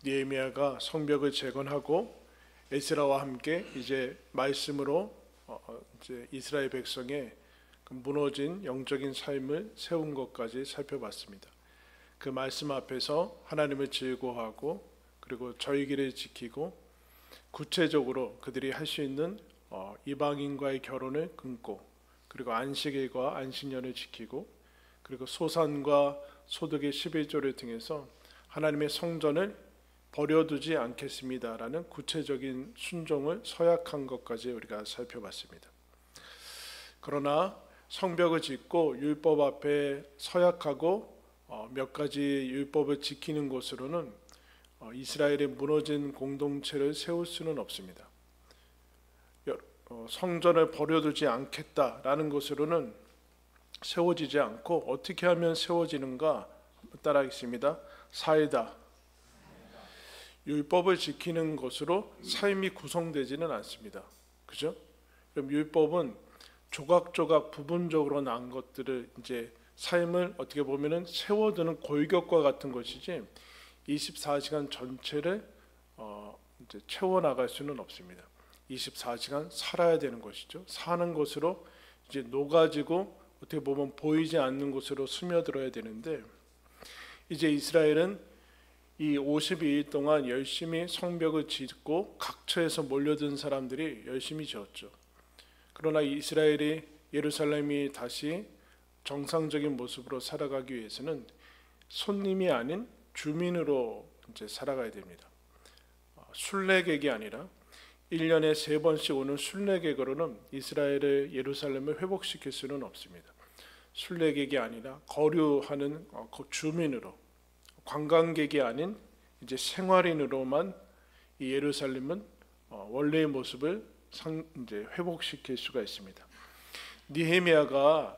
느헤미야가 성벽을 재건하고 에스라와 함께 이제 말씀으로 이제 이스라엘 백성의 그 무너진 영적인 삶을 세운 것까지 살펴봤습니다. 그 말씀 앞에서 하나님을 즐거워하고 그리고 저희 길을 지키고 구체적으로 그들이 할 수 있는 이방인과의 결혼을 끊고 그리고 안식일과 안식년을 지키고 그리고 소산과 소득의 11조를 통해서 하나님의 성전을 버려두지 않겠습니다라는 구체적인 순종을 서약한 것까지 우리가 살펴봤습니다. 그러나 성벽을 짓고 율법 앞에 서약하고 몇 가지 율법을 지키는 것으로는 이스라엘의 무너진 공동체를 세울 수는 없습니다. 성전을 버려두지 않겠다라는 것으로는 세워지지 않고 어떻게 하면 세워지는가 따라하겠습니다. 사이다. 율법을 지키는 것으로 삶이 구성되지는 않습니다. 그죠? 그럼 율법은 조각조각 부분적으로 난 것들을 이제 삶을 어떻게 보면은 세워두는 골격과 같은 것이지 24시간 전체를 이제 채워나갈 수는 없습니다. 24시간 살아야 되는 것이죠. 사는 것으로 이제 녹아지고 어떻게 보면 보이지 않는 곳으로 스며들어야 되는데 이제 이스라엘은 이 52일 동안 열심히 성벽을 짓고 각처에서 몰려든 사람들이 열심히 지었죠. 그러나 이스라엘이 예루살렘이 다시 정상적인 모습으로 살아가기 위해서는 손님이 아닌 주민으로 이제 살아가야 됩니다. 순례객이 아니라 1년에 3번씩 오는 순례객으로는 이스라엘의 예루살렘을 회복시킬 수는 없습니다. 순례객이 아니라 거류하는 주민으로 관광객이 아닌 이제 생활인으로만 이 예루살렘은 원래의 모습을 이제 회복시킬 수가 있습니다. 느헤미야가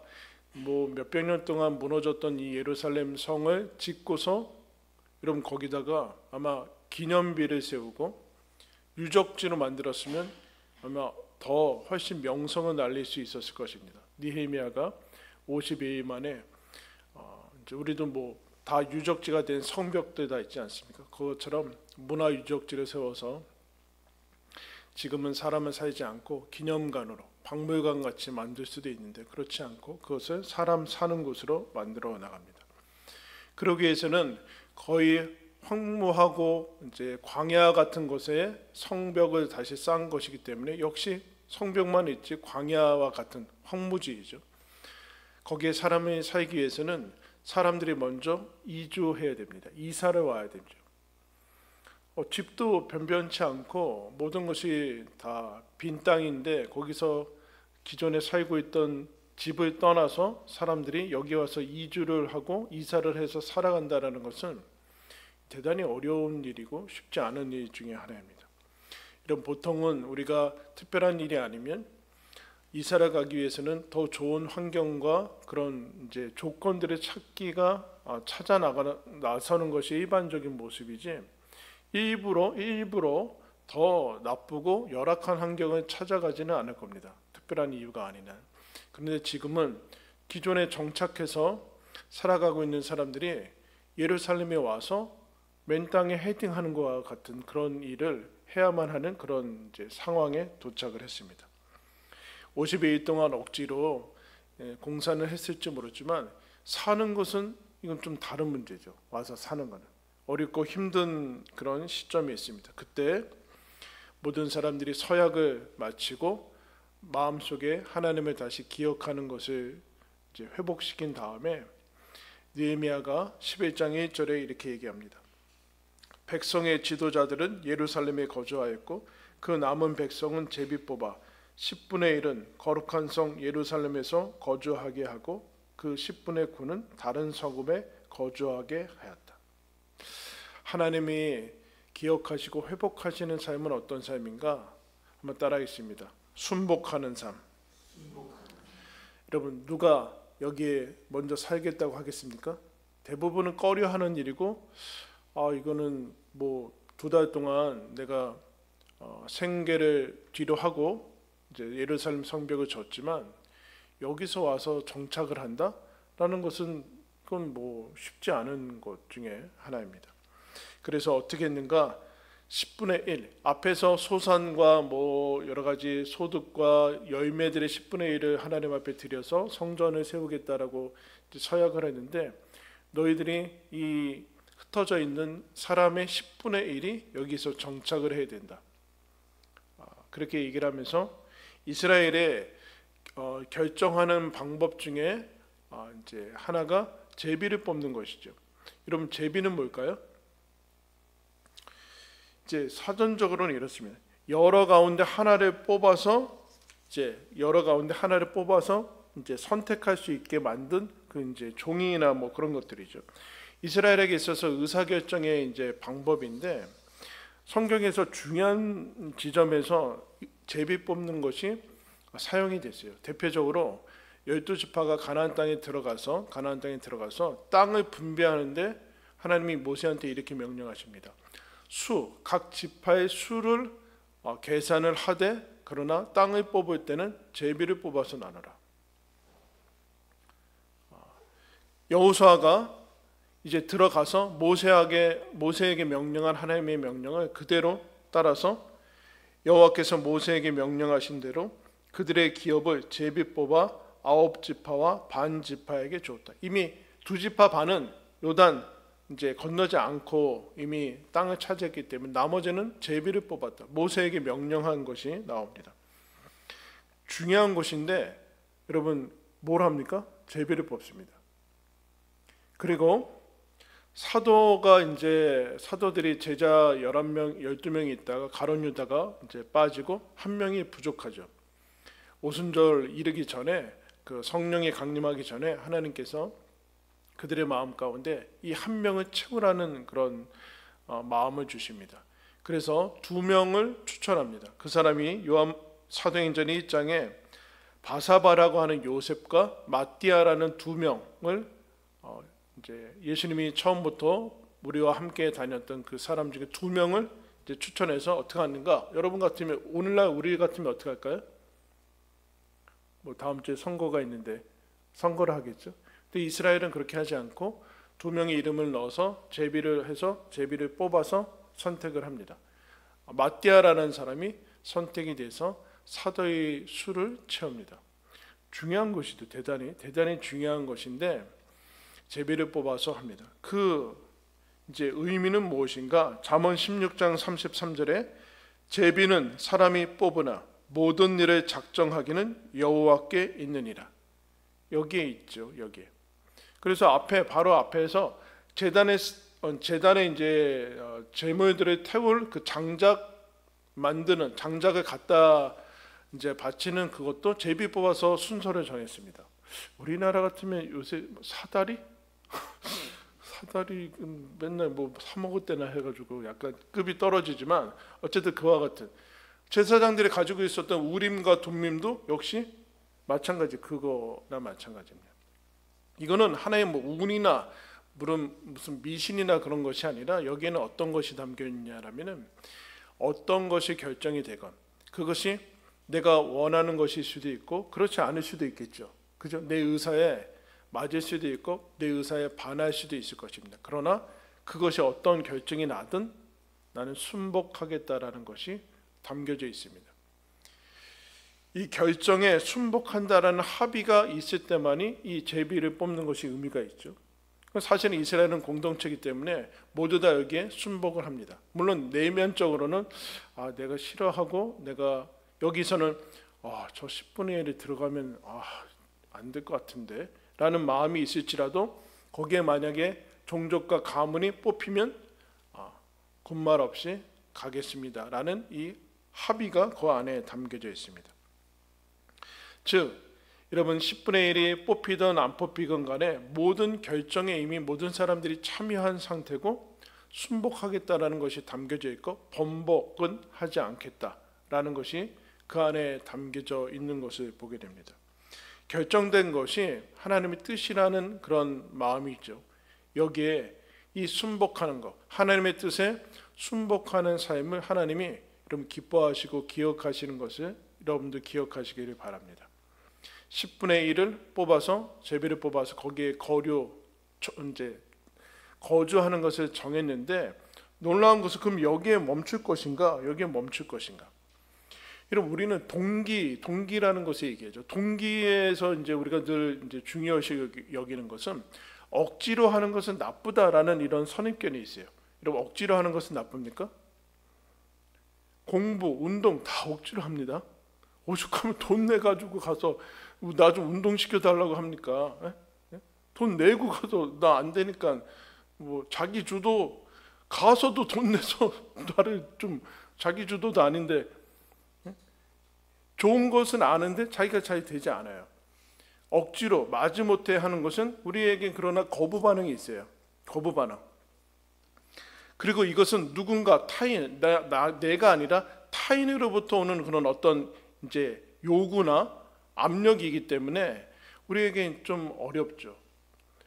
뭐 몇백 년 동안 무너졌던 이 예루살렘 성을 짓고서 여러분 거기다가 아마 기념비를 세우고 유적지로 만들었으면 아마 더 훨씬 명성을 날릴 수 있었을 것입니다. 느헤미야가 52일 만에 이제 우리도 뭐 다 유적지가 된 성벽들 다 있지 않습니까? 그것처럼 문화 유적지를 세워서 지금은 사람은 살지 않고 기념관으로 박물관 같이 만들 수도 있는데 그렇지 않고 그것을 사람 사는 곳으로 만들어 나갑니다. 그러기 위해서는 거의 황무하고 이제 광야 같은 곳에 성벽을 다시 쌓은 것이기 때문에 역시 성벽만 있지 광야와 같은 황무지이죠. 거기에 사람이 살기 위해서는 사람들이 먼저 이주해야 됩니다. 이사를 와야 되죠. 집도 변변치 않고 모든 것이 다 빈 땅인데 거기서 기존에 살고 있던 집을 떠나서 사람들이 여기 와서 이주를 하고 이사를 해서 살아간다는 것은 대단히 어려운 일이고 쉽지 않은 일 중에 하나입니다. 이런 보통은 우리가 특별한 일이 아니면 이사를 가기 위해서는 더 좋은 환경과 그런 이제 조건들을 찾기가 나서는 것이 일반적인 모습이지 일부러 더 나쁘고 열악한 환경을 찾아가지는 않을 겁니다. 특별한 이유가 아닌 한. 그런데 지금은 기존에 정착해서 살아가고 있는 사람들이 예루살렘에 와서 맨 땅에 헤딩하는 것과 같은 그런 일을 해야만 하는 그런 이제 상황에 도착을 했습니다. 52일 동안 억지로 공사는 했을지 모르지만 사는 것은 이건 좀 다른 문제죠. 와서 사는 것은 어렵고 힘든 그런 시점이 있습니다. 그때 모든 사람들이 서약을 마치고 마음속에 하나님을 다시 기억하는 것을 이제 회복시킨 다음에 느헤미야가 11장 1절에 이렇게 얘기합니다. 백성의 지도자들은 예루살렘에 거주하였고 그 남은 백성은 제비 뽑아 10분의 1은 거룩한 성 예루살렘에서 거주하게 하고 그 10분의 9는 다른 성읍에 거주하게 하였다. 하나님이 기억하시고 회복하시는 삶은 어떤 삶인가? 한번 따라하겠습니다. 순복하는 삶. 여러분 누가 여기에 먼저 살겠다고 하겠습니까? 대부분은 꺼려하는 일이고 이거는 뭐 2달 동안 내가 생계를 뒤로 하고 이제 예루살렘 성벽을 졌지만 여기서 와서 정착을 한다라는 것은 그건 뭐 쉽지 않은 것 중에 하나입니다. 그래서 어떻게 했는가? 10분의 1 앞에서 소산과 뭐 여러 가지 소득과 열매들의 10분의 1을 하나님 앞에 드려서 성전을 세우겠다라고 서약을 했는데, 너희들이 이 흩어져 있는 사람의 10분의 1이 여기서 정착을 해야 된다. 그렇게 얘기를 하면서 이스라엘의 결정하는 방법 중에 이제 하나가 제비를 뽑는 것이죠. 여러분, 제비는 뭘까요? 이제 사전적으로는 이렇습니다. 여러 가운데 하나를 뽑아서 이제 선택할 수 있게 만든 그 이제 종이나 뭐 그런 것들이죠. 이스라엘에게 있어서 의사결정의 이제 방법인데, 성경에서 중요한 지점에서 제비 뽑는 것이 사용이 됐어요. 대표적으로 12지파가 가나안 땅에 들어가서 땅을 분배하는데 하나님이 모세한테 이렇게 명령하십니다. 각 지파의 수를 계산을 하되, 그러나 땅을 뽑을 때는 제비를 뽑아서 나눠라. 여호수아가 이제 들어가서 모세에게 명령한 하나님의 명령을 그대로 따라서 여호와께서 모세에게 명령하신 대로 그들의 기업을 제비 뽑아 9지파와 반 지파에게 주었다. 이미 2지파 반은 요단 이제 건너지 않고 이미 땅을 차지했기 때문에 나머지는 제비를 뽑았다. 모세에게 명령한 것이 나옵니다. 중요한 것인데 여러분, 뭘 합니까? 제비를 뽑습니다. 그리고 사도들이 제자 11명, 12명이 있다가 가룟 유다가 이제 빠지고 한 명이 부족하죠. 오순절 이르기 전에, 그 성령이 강림하기 전에 하나님께서 그들의 마음 가운데 이 한 명을 채우라는 그런 마음을 주십니다. 그래서 2명을 추천합니다. 그 사람이 사도행전 1장에 바사바라고 하는 요셉과 마띠아라는 2명을 이제 예수님이 처음부터 우리와 함께 다녔던 그 사람 중에 2명을 이제 추천해서 어떻게 하는가? 여러분 같으면, 오늘날 우리 같으면 어떻게 할까요? 뭐 다음 주에 선거가 있는데 선거를 하겠죠. 근데 이스라엘은 그렇게 하지 않고 2명의 이름을 넣어서 제비를 뽑아서 선택을 합니다. 마띠아라는 사람이 선택이 돼서 사도의 수를 채웁니다. 중요한 것이죠. 대단히 중요한 것인데 제비를 뽑아서 합니다. 그 이제 의미는 무엇인가? 잠언 16장 33절에 제비는 사람이 뽑으나 모든 일을 작정하기는 여호와께 있느니라. 여기에 있죠. 여기에. 그래서 바로 앞에서 제단에 이제 제물들을 태울 그 장작을 갖다 이제 바치는 그것도 제비 뽑아서 순서를 정했습니다. 우리나라 같으면 요새 사다리 맨날 뭐 사 먹을 때나 해가지고 약간 급이 떨어지지만, 어쨌든 그와 같은 제사장들이 가지고 있었던 우림과 둠밈도 역시 마찬가지, 그거나 마찬가지입니다. 이거는 하나의 뭐 운이나 무슨 미신이나 그런 것이 아니라, 여기에는 어떤 것이 담겨 있냐라면은 어떤 것이 결정이 되건 그것이 내가 원하는 것일 수도 있고 그렇지 않을 수도 있겠죠. 그죠? 내 의사에 맞을 수도 있고 내 의사에 반할 수도 있을 것입니다. 그러나 그것이 어떤 결정이 나든 나는 순복하겠다라는 것이 담겨져 있습니다. 이 결정에 순복한다라는 합의가 있을 때만이 이 제비를 뽑는 것이 의미가 있죠. 사실은 이스라엘은 공동체이기 때문에 모두 다 여기에 순복을 합니다. 물론 내면적으로는 내가 싫어하고, 내가 여기서는 저 10분의 1이 들어가면 안 될 것 같은데 라는 마음이 있을지라도, 거기에 만약에 종족과 가문이 뽑히면 군말 없이 가겠습니다 라는 이 합의가 그 안에 담겨져 있습니다. 즉 여러분, 10분의 1이 뽑히든 안 뽑히건 간에 모든 결정에 이미 모든 사람들이 참여한 상태고 순복하겠다라는 것이 담겨져 있고 번복은 하지 않겠다라는 것이 그 안에 담겨져 있는 것을 보게 됩니다. 결정된 것이 하나님의 뜻이라는 그런 마음이죠. 여기에 이 순복하는 것, 하나님의 뜻에 순복하는 삶을 하나님이 여러분 기뻐하시고 기억하시는 것을 여러분들 기억하시기를 바랍니다. 10분의 1을 뽑아서, 제비를 뽑아서 거기에 거주하는 것을 정했는데, 놀라운 것은 그럼 여기에 멈출 것인가? 여기에 멈출 것인가? 여러분, 우리는 동기라는 것을 얘기하죠. 동기에서 이제 우리가 늘 이제 중요시 여기는 것은 억지로 하는 것은 나쁘다라는 이런 선입견이 있어요. 여러분, 억지로 하는 것은 나쁩니까? 공부, 운동 다 억지로 합니다. 오죽하면 돈 내 가지고 가서 나 좀 운동 시켜 달라고 합니까? 돈 내고 가서 나 안 되니까 뭐 자기 주도 가서도 돈 내서 나를 좀 자기 주도도 아닌데 좋은 것은 아는데 자기가 잘 되지 않아요. 억지로 마지못해 하는 것은 우리에게 그러나 거부 반응이 있어요. 거부 반응. 그리고 이것은 누군가 타인, 내가 아니라 타인으로부터 오는 그런 어떤 이제 요구나 압력이기 때문에 우리에게 좀 어렵죠.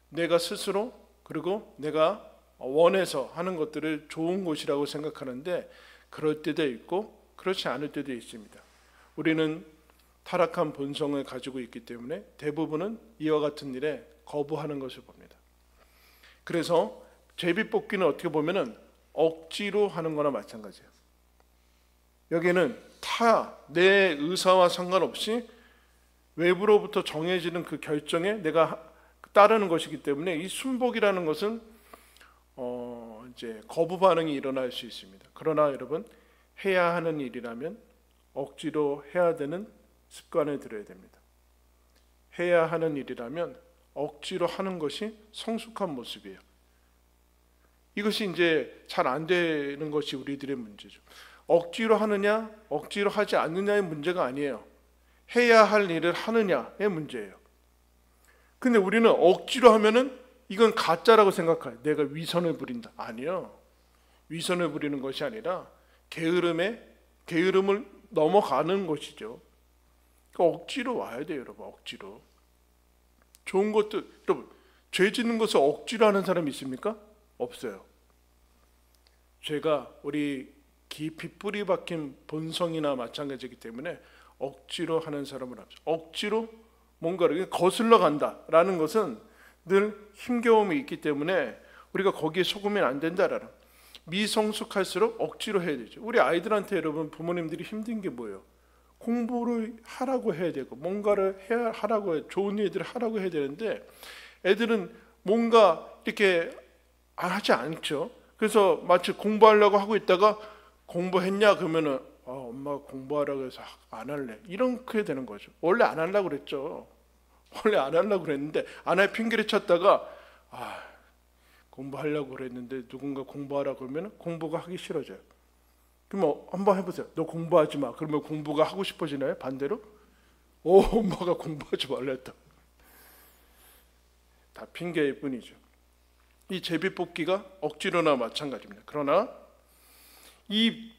내가 스스로 그리고 내가 원해서 하는 것들을 좋은 것이라고 생각하는데 그럴 때도 있고 그렇지 않을 때도 있습니다. 우리는 타락한 본성을 가지고 있기 때문에 대부분은 이와 같은 일에 거부하는 것을 봅니다. 그래서 제비뽑기는 어떻게 보면은 억지로 하는 거나 마찬가지예요. 여기는 내 의사와 상관없이 외부로부터 정해지는 그 결정에 내가 따르는 것이기 때문에 이 순복이라는 것은 이제 거부 반응이 일어날 수 있습니다. 그러나 여러분, 해야 하는 일이라면 억지로 해야 되는 습관을 들여야 됩니다. 해야 하는 일이라면 억지로 하는 것이 성숙한 모습이에요. 이것이 이제 잘 안 되는 것이 우리들의 문제죠. 억지로 하느냐, 억지로 하지 않느냐의 문제가 아니에요. 해야 할 일을 하느냐의 문제예요. 근데 우리는 억지로 하면은 이건 가짜라고 생각해요. 내가 위선을 부린다. 아니요. 위선을 부리는 것이 아니라 게으름을 넘어가는 것이죠. 그러니까 억지로 와야 돼요, 여러분. 억지로. 좋은 것도, 여러분, 죄 짓는 것을 억지로 하는 사람이 있습니까? 없어요. 죄가 우리 깊이 뿌리 박힌 본성이나 마찬가지이기 때문에 억지로 하는 사람은 없어요. 억지로 뭔가를 거슬러 간다라는 것은 늘 힘겨움이 있기 때문에 우리가 거기에 속으면 안 된다라는, 미성숙할수록 억지로 해야 되죠. 우리 아이들한테 여러분, 부모님들이 힘든 게 뭐예요? 공부를 하라고 해야 되고 뭔가를 하라고 해야, 좋은 일들을 하라고 해야 되는데 애들은 뭔가 이렇게 하지 않죠. 그래서 마치 공부하려고 하고 있다가 공부했냐 그러면은 엄마가 공부하라고 해서 안 할래, 이렇게 되는 거죠. 원래 안 하려고 그랬죠. 원래 안 하려고 그랬는데 안 할 핑계를 찾다가 공부하려고 그랬는데 누군가 공부하라고 그러면 공부가 하기 싫어져요. 그러면 한번 해보세요. 너 공부하지 마. 그러면 공부가 하고 싶어지나요? 반대로? 엄마가 공부하지 말랬다. 다 핑계일 뿐이죠. 이 제비뽑기가 억지로나 마찬가지입니다. 그러나 이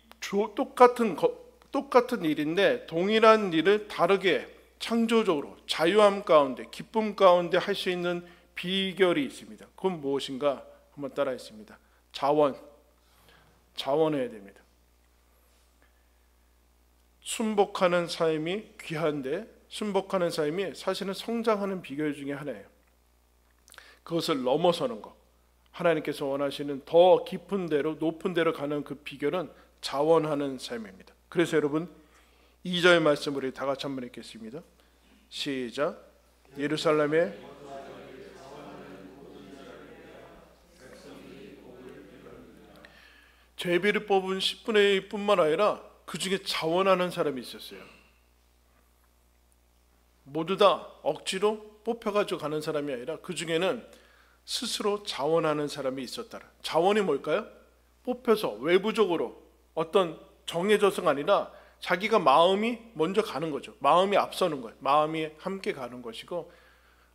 똑같은 일인데 동일한 일을 다르게 창조적으로 자유함 가운데 기쁨 가운데 할 수 있는 비결이 있습니다. 그건 무엇인가 한번 따라 했습니다. 자원해야 됩니다. 순복하는 삶이 귀한데 순복하는 삶이 사실은 성장하는 비결 중에 하나예요. 그것을 넘어서는 것, 하나님께서 원하시는 더 깊은 데로 높은 데로 가는 그 비결은 자원하는 삶입니다. 그래서 여러분 2절 말씀 우리 다 같이 한번 읽겠습니다. 시작. 예루살렘에 제비를 뽑은 10분의 1뿐만 아니라 그 중에 자원하는 사람이 있었어요. 모두 다 억지로 뽑혀가지고 가는 사람이 아니라 그 중에는 스스로 자원하는 사람이 있었다. 자원이 뭘까요? 뽑혀서 외부적으로 어떤 정해져서가 아니라 자기가 마음이 먼저 가는 거죠. 마음이 앞서는 거예요. 마음이 함께 가는 것이고,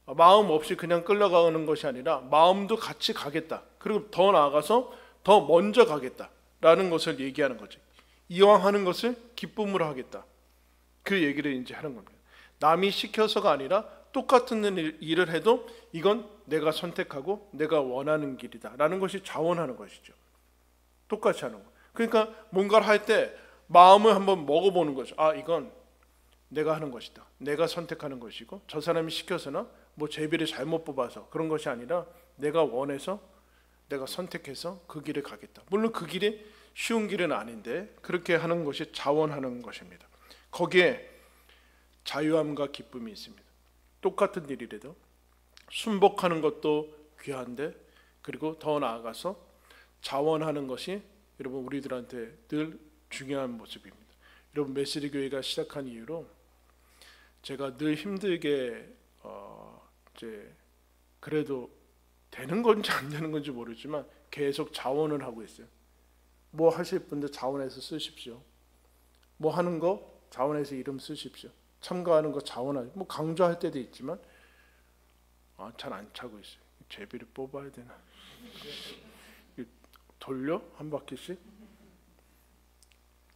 마음 없이 그냥 끌려가는 것이 아니라 마음도 같이 가겠다. 그리고 더 나아가서 더 먼저 가겠다라는 것을 얘기하는 거죠. 이왕 하는 것을 기쁨으로 하겠다. 그 얘기를 이제 하는 겁니다. 남이 시켜서가 아니라 똑같은 일을 해도 이건 내가 선택하고 내가 원하는 길이다라는 것이 자원하는 것이죠. 똑같이 하는 거. 그러니까 뭔가를 할 때 마음을 한번 먹어보는 거죠. 이건 내가 하는 것이다. 내가 선택하는 것이고 저 사람이 시켜서나 뭐 제비를 잘못 뽑아서 그런 것이 아니라 내가 원해서 내가 선택해서 그 길을 가겠다. 물론 그 길이 쉬운 길은 아닌데 그렇게 하는 것이 자원하는 것입니다. 거기에 자유함과 기쁨이 있습니다. 똑같은 일이라도 순복하는 것도 귀한데, 그리고 더 나아가서 자원하는 것이 여러분 우리들한테 늘 중요한 모습입니다. 여러분 메시지 교회가 시작한 이후로 제가 늘 힘들게 이제 그래도 되는 건지 안 되는 건지 모르지만 계속 자원을 하고 있어요. 뭐 하실 분들 자원해서 쓰십시오. 뭐 하는 거 자원해서 이름 쓰십시오. 참가하는 거 자원하죠. 뭐 강조할 때도 있지만 잘 안 차고 있어요. 제비를 뽑아야 되나? 돌려? 한 바퀴씩?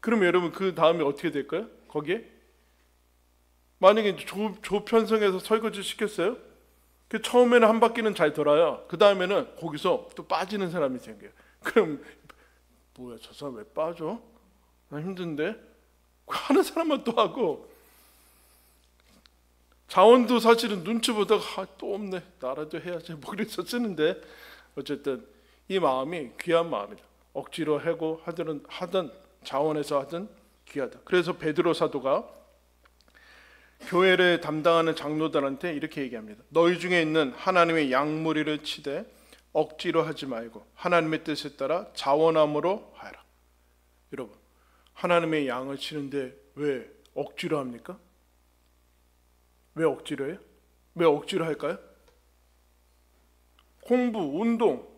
그럼 여러분 그 다음에 어떻게 될까요? 거기에 만약에 조 편성해서 설거지 시켰어요. 그 처음에는 한 바퀴는 잘 돌아요. 그 다음에는 거기서 또 빠지는 사람이 생겨요. 그럼 뭐야, 저 사람 왜 빠져? 나 힘든데? 하는 사람만 또 하고, 자원도 사실은 눈치 보다가 또 없네, 나라도 해야지 뭐 그래서 쓰는데, 어쨌든 이 마음이 귀한 마음이다. 억지로 하고 하든 자원해서 하든 귀하다. 그래서 베드로 사도가 교회를 담당하는 장로들한테 이렇게 얘기합니다. 너희 중에 있는 하나님의 양무리를 치되 억지로 하지 말고 하나님의 뜻에 따라 자원함으로 하라. 여러분, 하나님의 양을 치는데 왜 억지로 합니까? 왜 억지로 해요? 왜 억지로 할까요? 공부, 운동,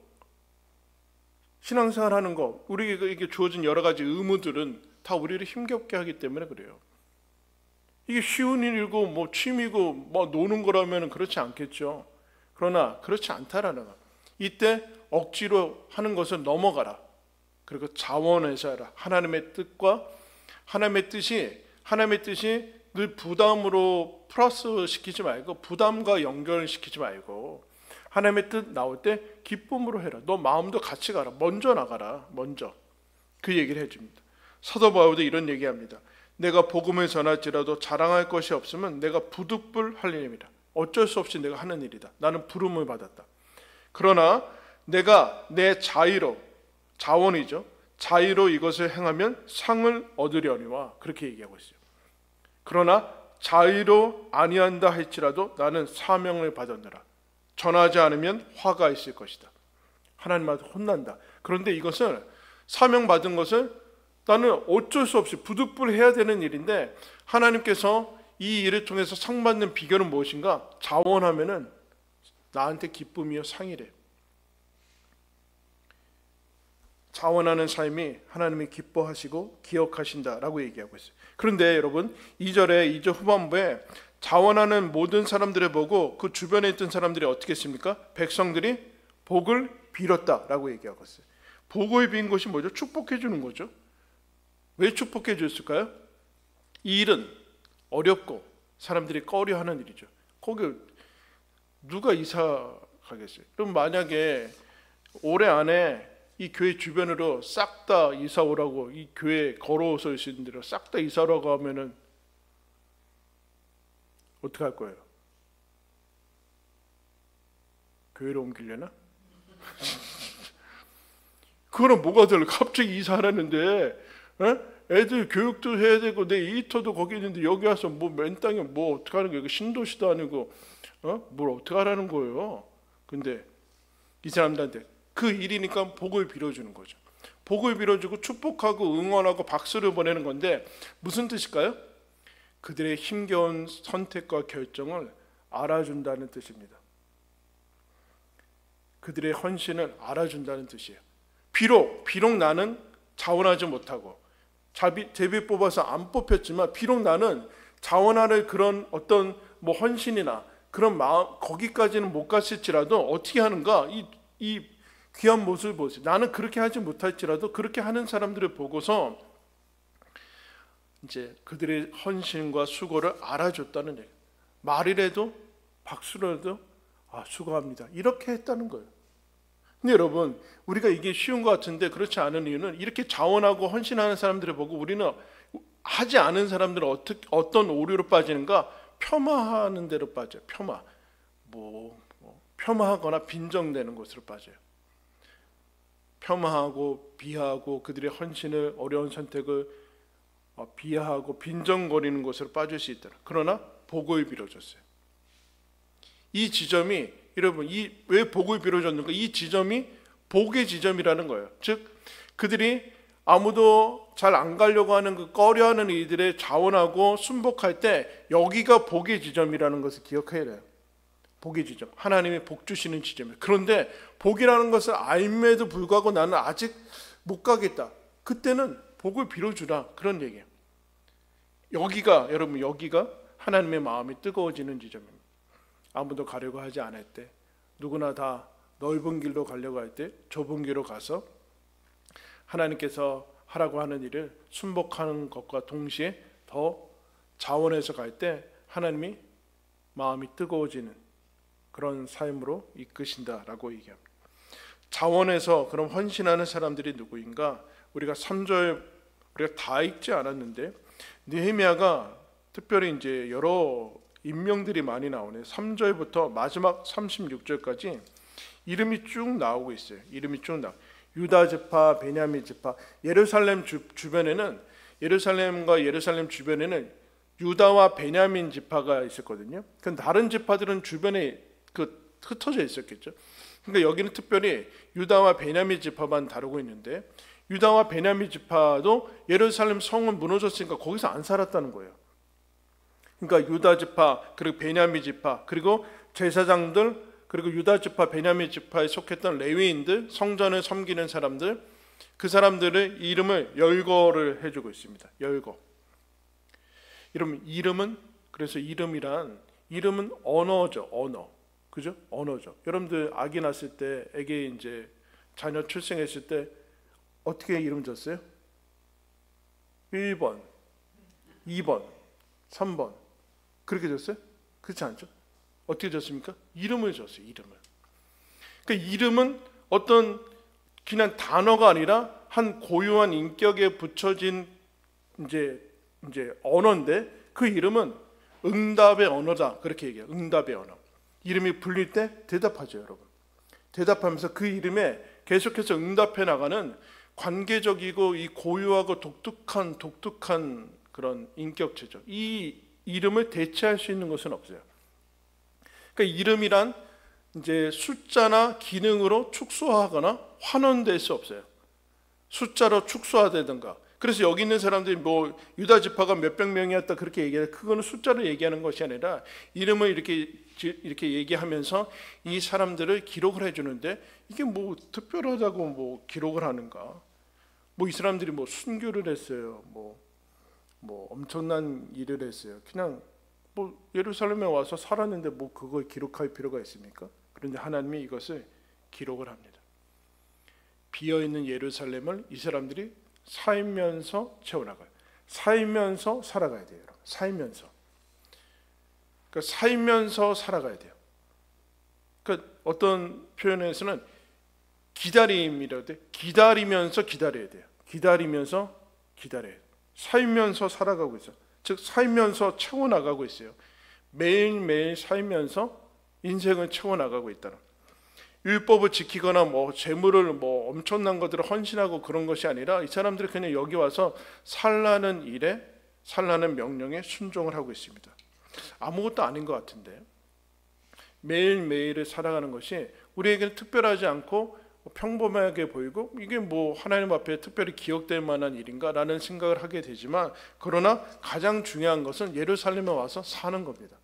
신앙생활 하는 거, 우리에게 주어진 여러 가지 의무들은 다 우리를 힘겹게 하기 때문에 그래요. 이게 쉬운 일이고 뭐 취미고 뭐 노는 거라면 그렇지 않겠죠. 그러나 그렇지 않다라는 거. 이때 억지로 하는 것을 넘어가라. 그리고 자원해서 하라. 하나님의 뜻과 하나님의 뜻이 늘 부담으로 플러스 시키지 말고, 부담과 연결시키지 말고, 하나님의 뜻 나올 때 기쁨으로 해라. 너 마음도 같이 가라. 먼저 나가라. 먼저. 그 얘기를 해줍니다. 사도 바울도 이런 얘기합니다. 내가 복음을 전할지라도 자랑할 것이 없으면 내가 부득불할 일입니다. 어쩔 수 없이 내가 하는 일이다. 나는 부름을 받았다. 그러나 내가 내 자원이죠. 자의로 이것을 행하면 상을 얻으려니와, 그렇게 얘기하고 있어요. 그러나 자의로 아니한다 할지라도 나는 사명을 받았느라. 전하지 않으면 화가 있을 것이다. 하나님한테 혼난다. 그런데 이것을, 사명 받은 것을 나는 어쩔 수 없이 부득불 해야 되는 일인데, 하나님께서 이 일을 통해서 상 받는 비결은 무엇인가? 자원하면은 나한테 기쁨이요 상이래. 자원하는 삶이 하나님이 기뻐하시고 기억하신다라고 얘기하고 있어요. 그런데 여러분 2절 후반부에 자원하는 모든 사람들을 보고 그 주변에 있던 사람들이 어떻게 했습니까? 백성들이 복을 빌었다라고 얘기하고 있어요. 복을 빈 것이 뭐죠? 축복해 주는 거죠. 왜 축복해 줬을까요? 이 일은 어렵고 사람들이 꺼려하는 일이죠. 거기 누가 이사 가겠어요? 그럼 만약에 올해 안에 이 교회 주변으로 싹 다 이사 오라고, 이 교회 걸어서 있는 대로 싹 다 이사 오라고 하면은 어떻게 할 거예요? 교회로 옮기려나? 그거랑 뭐가 달라? 갑자기 이사하라는데, 애들 교육도 해야 되고 내 이터도 거기 있는데 여기 와서 뭐 맨 땅에 뭐 어떻게 하는 거예요? 신도시도 아니고 뭘 어떻게 하라는 거예요? 근데 이 사람들한테 그 일이니까 복을 빌어주는 거죠. 복을 빌어주고 축복하고 응원하고 박수를 보내는 건데 무슨 뜻일까요? 그들의 힘겨운 선택과 결정을 알아준다는 뜻입니다. 그들의 헌신을 알아준다는 뜻이에요. 비록 나는 자원하지 못하고 제비 뽑아서 안 뽑혔지만, 비록 나는 자원할 그런 어떤 뭐 헌신이나 그런 마음, 거기까지는 못 갔을지라도 어떻게 하는가, 이 귀한 모습을 보세요. 나는 그렇게 하지 못할지라도 그렇게 하는 사람들을 보고서 이제 그들의 헌신과 수고를 알아줬다는 얘기예요. 말이라도 박수라도 수고합니다, 이렇게 했다는 거예요. 근데 여러분, 우리가 이게 쉬운 것 같은데 그렇지 않은 이유는, 이렇게 자원하고 헌신하는 사람들을 보고 우리는 하지 않은 사람들은 어떤 오류로 빠지는가? 폄하하는 대로 빠져요. 폄하하거나 빈정되는 곳으로 빠져요. 폄하하고 비하하고 그들의 헌신을 어려운 선택을 비하하고 빈정거리는 것으로 빠질 수 있더라. 그러나 복을 빌어줬어요. 이 지점이 여러분 왜 복을 빌어줬는가? 이 지점이 복의 지점이라는 거예요. 즉 그들이 아무도 잘 안 가려고 하는 그 꺼려하는 이들의 자원하고 순복할 때 여기가 복의 지점이라는 것을 기억해야 돼요. 복의 지점, 하나님이 복 주시는 지점이에요. 그런데 복이라는 것을 알매도 불구하고 나는 아직 못 가겠다. 그때는 복을 빌어주라, 그런 얘기예요. 여기가 여러분 여기가 하나님의 마음이 뜨거워지는 지점입니다. 아무도 가려고 하지 않을 때, 누구나 다 넓은 길로 가려고 할 때 좁은 길로 가서 하나님께서 하라고 하는 일을 순복하는 것과 동시에 더 자원해서 갈 때 하나님이 마음이 뜨거워지는 그런 삶으로 이끄신다라고 얘기합니다. 자원해서 그럼 헌신하는 사람들이 누구인가? 우리가 3절 우리가 다 읽지 않았는데 느헤미야가 특별히 이제 여러 인명들이 많이 나오네. 3절부터 마지막 36절까지 이름이 쭉 나오고 있어요. 이름이 쭉 나와. 유다 지파, 베냐민 지파, 예루살렘 주변에는 예루살렘과 예루살렘 주변에는 유다와 베냐민 지파가 있었거든요. 그 다른 지파들은 주변에 흩어져 있었겠죠. 그러니까 여기는 특별히 유다와 베냐민 지파만 다루고 있는데 유다와 베냐민 지파도 예루살렘 성은 무너졌으니까 거기서 안 살았다는 거예요. 그러니까 유다 지파 그리고 베냐민 지파 그리고 제사장들 그리고 유다 지파 베냐민 지파에 속했던 레위인들 성전을 섬기는 사람들 그 사람들의 이름을 열거를 해주고 있습니다. 열거. 이름은 그래서 이름은 언어죠. 언어. 그죠? 언어죠. 여러분들 아기 낳았을 때 애기 이제 자녀 출생했을 때 어떻게 이름 줬어요? 1번, 2번, 3번 그렇게 줬어요? 그렇지 않죠? 어떻게 줬습니까? 이름을 줬어요. 이름을. 그러니까 이름은 어떤 그냥 단어가 아니라 한 고유한 인격에 붙여진 이제 언어인데 그 이름은 응답의 언어다. 그렇게 얘기해요. 응답의 언어. 이름이 불릴 때 대답하죠, 여러분. 대답하면서 그 이름에 계속해서 응답해 나가는 관계적이고 이 고유하고 독특한 그런 인격체죠. 이 이름을 대체할 수 있는 것은 없어요. 그러니까 이름이란 이제 숫자나 기능으로 축소하거나 환원될 수 없어요. 숫자로 축소하다든가. 그래서 여기 있는 사람들이 뭐 유다 지파가 몇백 명이었다 그렇게 얘기해요. 그거는 숫자로 얘기하는 것이 아니라 이름을 이렇게 얘기하면서 이 사람들을 기록을 해주는데 이게 뭐 특별하다고 뭐 기록을 하는가? 뭐 이 사람들이 뭐 순교를 했어요. 뭐 엄청난 일을 했어요. 그냥 뭐 예루살렘에 와서 살았는데 뭐 그걸 기록할 필요가 있습니까? 그런데 하나님이 이것을 기록을 합니다. 비어있는 예루살렘을 이 사람들이 살면서 채워나가요. 살면서 살아가야 돼요. 여러분. 살면서. 그러니까 살면서 살아가야 돼요. 그러니까 어떤 표현에서는 기다림이라고 돼. 기다리면서 기다려야 돼요. 기다리면서 기다려야 돼요. 살면서 살아가고 있어요. 즉 살면서 채워나가고 있어요. 매일매일 살면서 인생을 채워나가고 있다는. 율법을 지키거나 뭐 재물을 뭐 엄청난 것들을 헌신하고 그런 것이 아니라 이 사람들이 그냥 여기 와서 살라는 일에 살라는 명령에 순종을 하고 있습니다. 아무것도 아닌 것 같은데 매일매일을 살아가는 것이 우리에게는 특별하지 않고 평범하게 보이고 이게 뭐 하나님 앞에 특별히 기억될 만한 일인가라는 생각을 하게 되지만 그러나 가장 중요한 것은 예루살렘에 와서 사는 겁니다.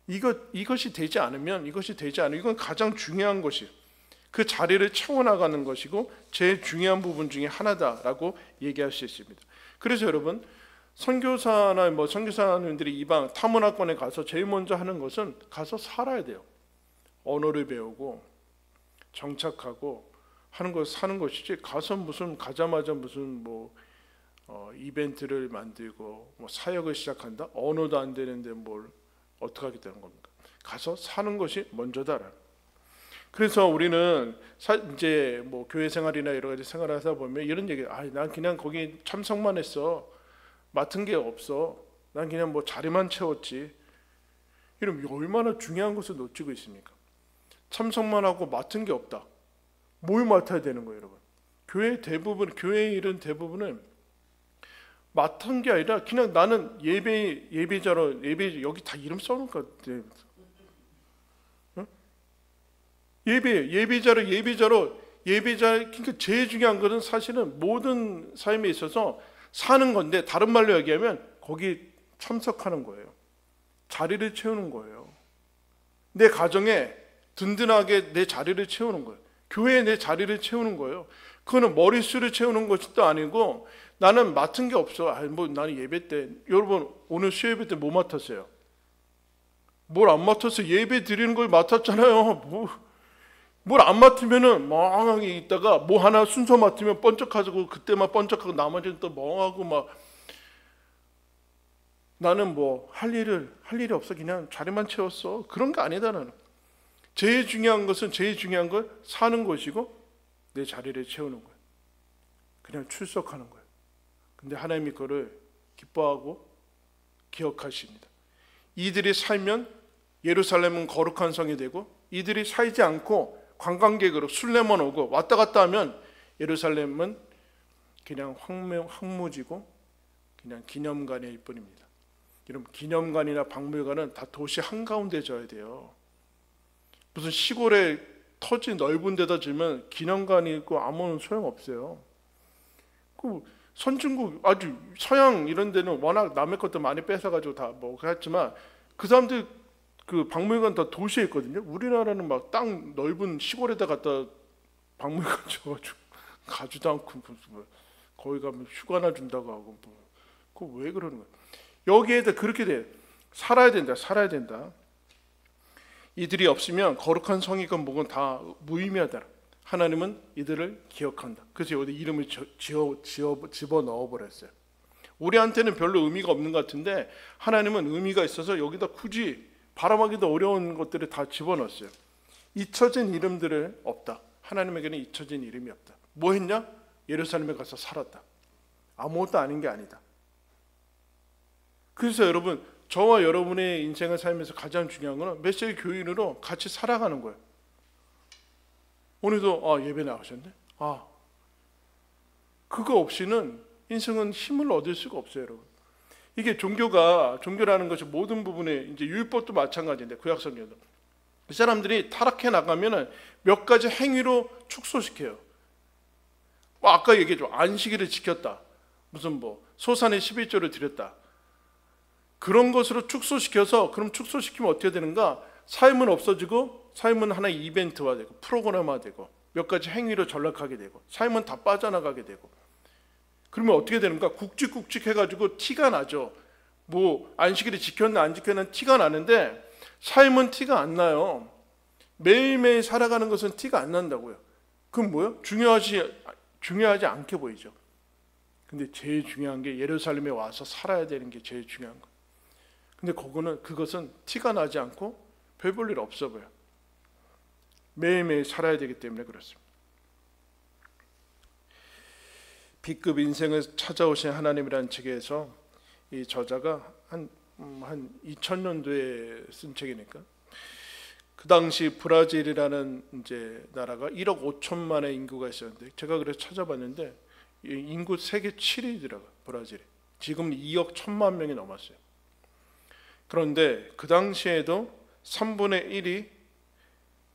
이것이 되지 않으면 이건 가장 중요한 것이 그 자리를 채워나가는 것이고 제일 중요한 부분 중에 하나다라고 얘기할 수 있습니다. 그래서 여러분 선교사나 뭐 선교사님들이 이방 타문화권에 가서 제일 먼저 하는 것은 가서 살아야 돼요. 언어를 배우고 정착하고 하는 것 사는 것이지 가서 가자마자 무슨 이벤트를 만들고 뭐 사역을 시작한다. 언어도 안 되는데 뭘 어떻게 하겠다는 겁니까? 가서 사는 것이 먼저다라. 그래서 우리는 이제 뭐 교회 생활이나 여러 가지 생활하다 보면 이런 얘기, 난 그냥 거기 참석만 했어. 맡은 게 없어. 난 그냥 뭐 자리만 채웠지. 이러면 얼마나 중요한 것을 놓치고 있습니까? 참석만 하고 맡은 게 없다. 뭘 맡아야 되는 거예요, 여러분? 교회 일은 대부분은 맡은 게 아니라 그냥 나는 예배자로 여기 다 이름 써놓은 것 같아. 어? 예배자로 그러니까 제일 중요한 것은 사실은 모든 삶에 있어서 사는 건데, 다른 말로 얘기하면 거기 참석하는 거예요. 자리를 채우는 거예요. 내 가정에 든든하게 내 자리를 채우는 거예요. 교회에 내 자리를 채우는 거예요. 그거는 머릿수를 채우는 것도 아니고, 나는 맡은 게 없어. 나는 예배 때, 여러분 오늘 수요예배 때 뭐 맡았어요? 뭘 안 맡았어요? 예배 드리는 걸 맡았잖아요. 뭘 안 맡으면은 멍하게 있다가 뭐 하나 순서 맡으면 번쩍하고, 그때만 번쩍하고 나머지는 또 멍하고 막. 나는 뭐 할 일이 없어. 그냥 자리만 채웠어. 그런 게 아니다. 나는 제일 중요한 건 사는 것이고 내 자리를 채우는 거예요. 그냥 출석하는 거예요. 근데 하나님이 그거를 기뻐하고 기억하십니다. 이들이 살면 예루살렘은 거룩한 성이 되고, 이들이 살지 않고 관광객으로 순례만 오고 왔다 갔다 하면 예루살렘은 그냥 황무지고 그냥 기념관일 뿐입니다. 여러분, 기념관이나 박물관은 다 도시 한가운데 져야 돼요. 무슨 시골에 터지 넓은 데다 지면 기념관이 있고 아무런 소용없어요. 그 선진국, 아주 서양 이런 데는 워낙 남의 것도 많이 뺏어가지고 다 뭐 그랬지만, 그 사람들 그 박물관 다 도시에 있거든요. 우리나라는 막 땅 넓은 시골에다 갖다 박물관 줘가지고 가지도 않고 거기 가면 휴가나 준다고 하고 그거 왜 그러는 거야? 여기에다 그렇게 돼. 살아야 된다. 이들이 없으면 거룩한 성이건 뭐건 다 무의미하다. 하나님은 이들을 기억한다. 그래서 여기 이름을 집어 넣어버렸어요. 우리한테는 별로 의미가 없는 것 같은데 하나님은 의미가 있어서 여기다 굳이 발음하기도 어려운 것들을 다 집어넣었어요. 잊혀진 이름들은 없다. 하나님에게는 잊혀진 이름이 없다. 뭐 했냐? 예루살렘에 가서 살았다. 아무것도 아닌 게 아니다. 그래서 여러분, 저와 여러분의 인생을 살면서 가장 중요한 것은 메시지 교인으로 같이 살아가는 거예요. 오늘도 예배 나가셨네? 그거 없이는 인생은 힘을 얻을 수가 없어요, 여러분. 이게 종교라는 것이 모든 부분에, 이제 율법도 마찬가지인데, 구약성경도 이 사람들이 타락해 나가면은 몇 가지 행위로 축소시켜요. 아까 얘기했죠. 안식일을 지켰다. 무슨 소산의 11조를 드렸다. 그런 것으로 축소시켜서, 그럼 축소시키면 어떻게 되는가? 삶은 없어지고, 삶은 하나의 이벤트화되고 프로그램화되고 몇 가지 행위로 전락하게 되고, 삶은 다 빠져나가게 되고. 그러면 어떻게 되는가? 굵직굵직 해가지고 티가 나죠. 안식일을 지켰나 안 지켰나 티가 나는데 삶은 티가 안 나요. 매일매일 살아가는 것은 티가 안 난다고요. 그럼 뭐요? 중요하지 않게 보이죠. 근데 제일 중요한 게 예루살렘에 와서 살아야 되는 게 제일 중요한 거예요. 근데 그것은 티가 나지 않고 별 볼 일 없어 보여요. 매일매일 살아야 되기 때문에 그렇습니다. B급 인생을 찾아오신 하나님이라는 책에서 이 저자가 한 2000년도에 쓴 책이니까, 그 당시 브라질이라는 이제 나라가 1억 5천만의 인구가 있었는데, 제가 그래서 찾아봤는데 인구 세계 7위더라고요. 브라질이 지금 2억 1천만 명이 넘었어요. 그런데 그 당시에도 3분의 1이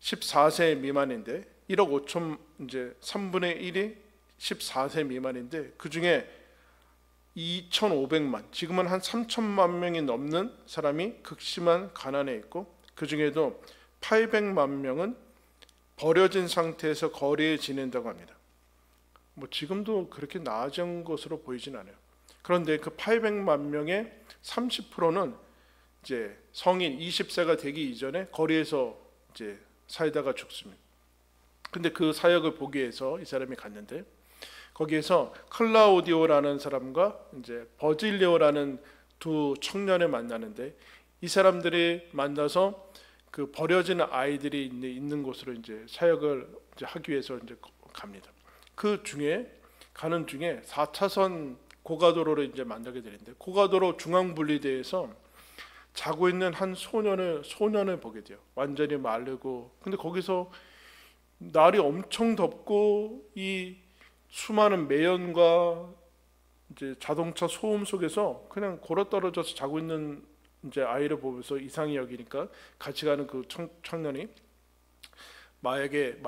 14세 미만인데, 1억 5천, 이제 3분의 1이 14세 미만인데, 그 중에 2,500만, 지금은 한 3천만 명이 넘는 사람이 극심한 가난에 있고, 그 중에도 800만 명은 버려진 상태에서 거리에 지낸다고 합니다. 지금도 그렇게 나아진 것으로 보이진 않아요. 그런데 그 800만 명의 30%는 이제 성인 20세가 되기 이전에 거리에서 이제 살다가 죽습니다. 근데 그 사역을 보기 위해서 이 사람이 갔는데, 거기에서 클라우디오라는 사람과 이제 버질리오라는 두 청년을 만나는데, 이 사람들이 만나서 그 버려진 아이들이 있는 곳으로 이제 사역을 이제 하기 위해서 이제 갑니다. 가는 중에 4차선 고가도로를 이제 만나게 되는데, 고가도로 중앙 분리대에서 자고 있는 한 소년을 보게 돼요. 완전히 마르고, 근데 거기서 날이 엄청 덥고 이 수많은 매연과 이제 자동차 소음 속에서 그냥 걸어 떨어져서 자고 있는 이제 아이를 보면서 이상히 여기니까 같이 가는 그 청년이 마약에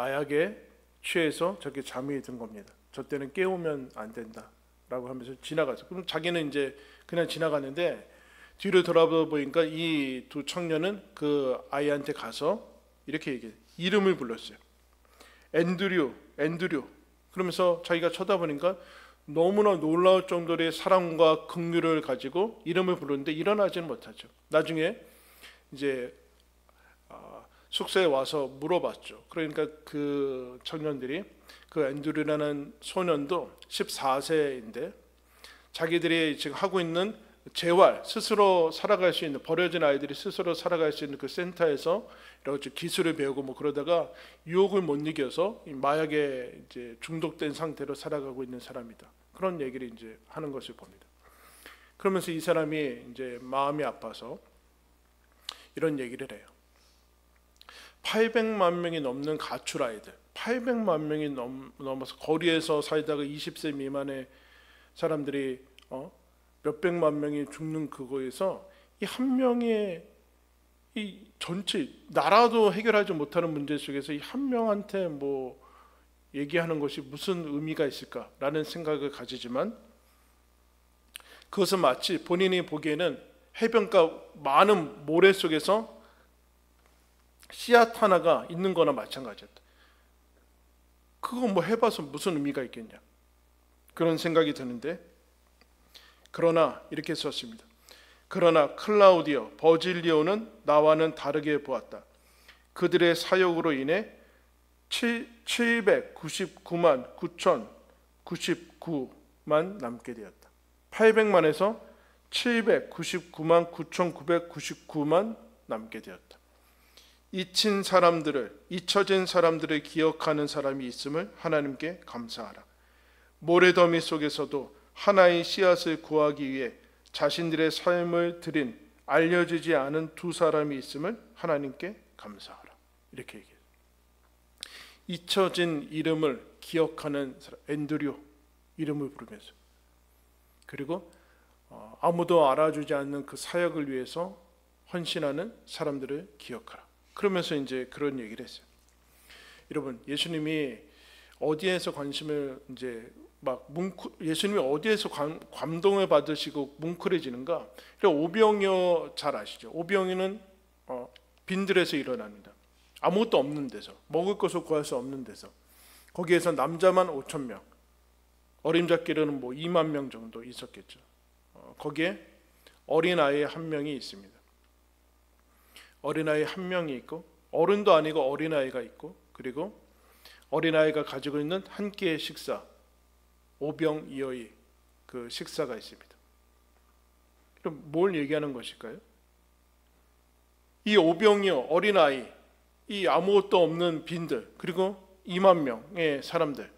취해서 저렇게 잠이 든 겁니다. 저 때는 깨우면 안 된다라고 하면서 지나가서 그럼 자기는 이제 그냥 지나갔는데 뒤로 돌아보니까 이 두 청년은 그 아이한테 가서 이렇게 얘기해 이름을 불렀어요. 앤드류. 그러면서 자기가 쳐다보니까 너무나 놀라울 정도의 사랑과 긍휼을 가지고 이름을 부르는데 일어나지는 못하죠. 나중에 이제 숙소에 와서 물어봤죠. 그러니까 그 청년들이 그 앤드류라는 소년도 14세인데 자기들이 지금 하고 있는 재활, 스스로 살아갈 수 있는 버려진 아이들이 스스로 살아갈 수 있는 그 센터에서 여러 가지 기술을 배우고 뭐 그러다가 유혹을 못 이겨서 이 마약에 이제 중독된 상태로 살아가고 있는 사람이다. 그런 얘기를 이제 하는 것을 봅니다. 그러면서 이 사람이 이제 마음이 아파서 이런 얘기를 해요. 800만 명이 넘는 가출 아이들, 800만 명이 넘어서 거리에서 살다가 20세 미만의 사람들이 몇백만 명이 죽는 그거에서 이 한 명의 이 전체 나라도 해결하지 못하는 문제 속에서 이 한 명한테 뭐 얘기하는 것이 무슨 의미가 있을까라는 생각을 가지지만 그것은 마치 본인이 보기에는 해변가 많은 모래 속에서 씨앗 하나가 있는 거나 마찬가지였다. 그거 뭐 해봐서 무슨 의미가 있겠냐 그런 생각이 드는데 그러나 이렇게 썼습니다. 그러나 클라우디오, 버질리오는 나와는 다르게 보았다. 그들의 사역으로 인해 799만 9,099만 남게 되었다. 800만에서 799만 9,999만 남게 되었다. 잊혀진 사람들을 기억하는 사람이 있음을 하나님께 감사하라. 모래더미 속에서도 하나의 씨앗을 구하기 위해 자신들의 삶을 드린 알려지지 않은 두 사람이 있음을 하나님께 감사하라. 이렇게 얘기해요. 잊혀진 이름을 기억하는 사람, 앤드류 이름을 부르면서 그리고 아무도 알아주지 않는 그 사역을 위해서 헌신하는 사람들을 기억하라. 그러면서 이제 그런 얘기를 했어요. 여러분, 예수님이 어디에서 관심을 이제 예수님이 어디에서 감동을 받으시고 뭉클해지는가? 오병이어 잘 아시죠? 오병이어는 빈들에서 일어납니다. 아무것도 없는 데서, 먹을 것을 구할 수 없는 데서, 거기에서 남자만 5,000명, 어림잡기로는 뭐 2만 명 정도 있었겠죠. 거기에 어린아이 한 명이 있습니다. 어린아이 한 명이 있고 어른도 아니고 어린아이가 있고 그리고 어린아이가 가지고 있는 한 끼의 식사, 오병이어의 그 식사가 있습니다. 그럼 뭘 얘기하는 것일까요? 이 오병이어 어린아이, 이 아무것도 없는 빈들, 그리고 2만 명의 사람들,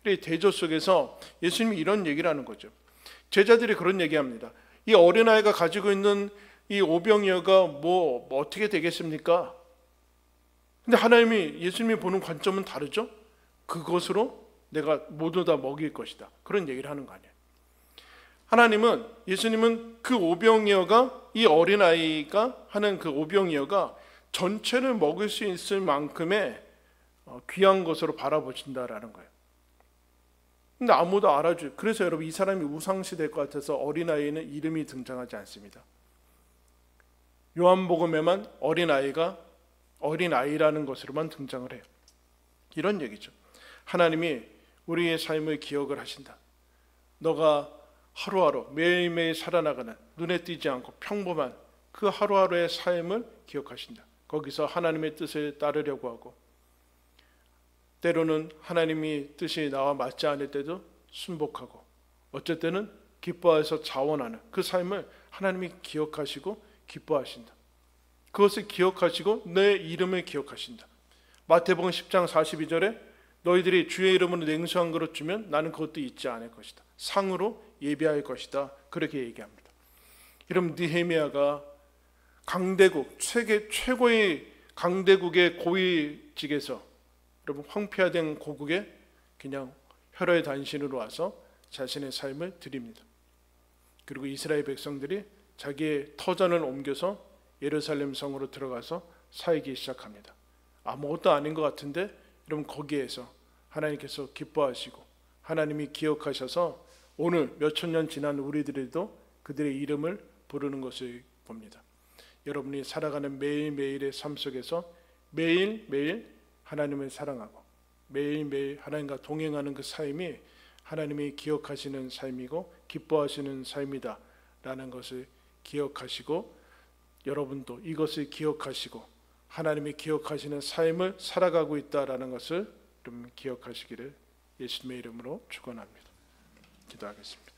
이 대조 속에서 예수님이 이런 얘기를 하는 거죠. 제자들이 그런 얘기합니다. 이 어린아이가 가지고 있는 이 오병이어가 뭐 어떻게 되겠습니까? 근데 예수님이 보는 관점은 다르죠? 그것으로 내가 모두 다 먹일 것이다. 그런 얘기를 하는 거 아니에요. 예수님은 그 오병이어가 이 어린아이가 하는 그 오병이어가 전체를 먹을 수 있을 만큼의 귀한 것으로 바라보신다라는 거예요. 근데 아무도 그래서 여러분 이 사람이 우상시 될 것 같아서 어린아이는 이름이 등장하지 않습니다. 요한복음에만 어린아이라는 것으로만 등장을 해요. 이런 얘기죠. 하나님이 우리의 삶을 기억을 하신다. 너가 하루하루 매일매일 살아나가는 눈에 띄지 않고 평범한 그 하루하루의 삶을 기억하신다. 거기서 하나님의 뜻을 따르려고 하고 때로는 하나님이 뜻이 나와 맞지 않을 때도 순복하고 어쩔 때는 기뻐해서 자원하는 그 삶을 하나님이 기억하시고 기뻐하신다. 그것을 기억하시고 내 이름을 기억하신다. 마태복음 10장 42절에 너희들이 주의 이름으로 냉수 한 그릇 주면 나는 그것도 잊지 않을 것이다. 상으로 예비할 것이다. 그렇게 얘기합니다. 여러분, 느헤미야가 강대국, 세계 최고의 강대국의 고위직에서 여러분 황폐화된 고국에 그냥 혈혈 단신으로 와서 자신의 삶을 드립니다. 그리고 이스라엘 백성들이 자기의 터전을 옮겨서 예루살렘 성으로 들어가서 살기 시작합니다. 아무것도 아닌 것 같은데 여러분 거기에서 하나님께서 기뻐하시고 하나님이 기억하셔서 오늘 몇천 년 지난 우리들도 그들의 이름을 부르는 것을 봅니다. 여러분이 살아가는 매일매일의 삶 속에서 매일매일 하나님을 사랑하고 매일매일 하나님과 동행하는 그 삶이 하나님이 기억하시는 삶이고 기뻐하시는 삶이다 라는 것을 기억하시고 여러분도 이것을 기억하시고 하나님이 기억하시는 삶을 살아가고 있다라는 것을 좀 기억하시기를 예수님의 이름으로 축원합니다. 기도하겠습니다.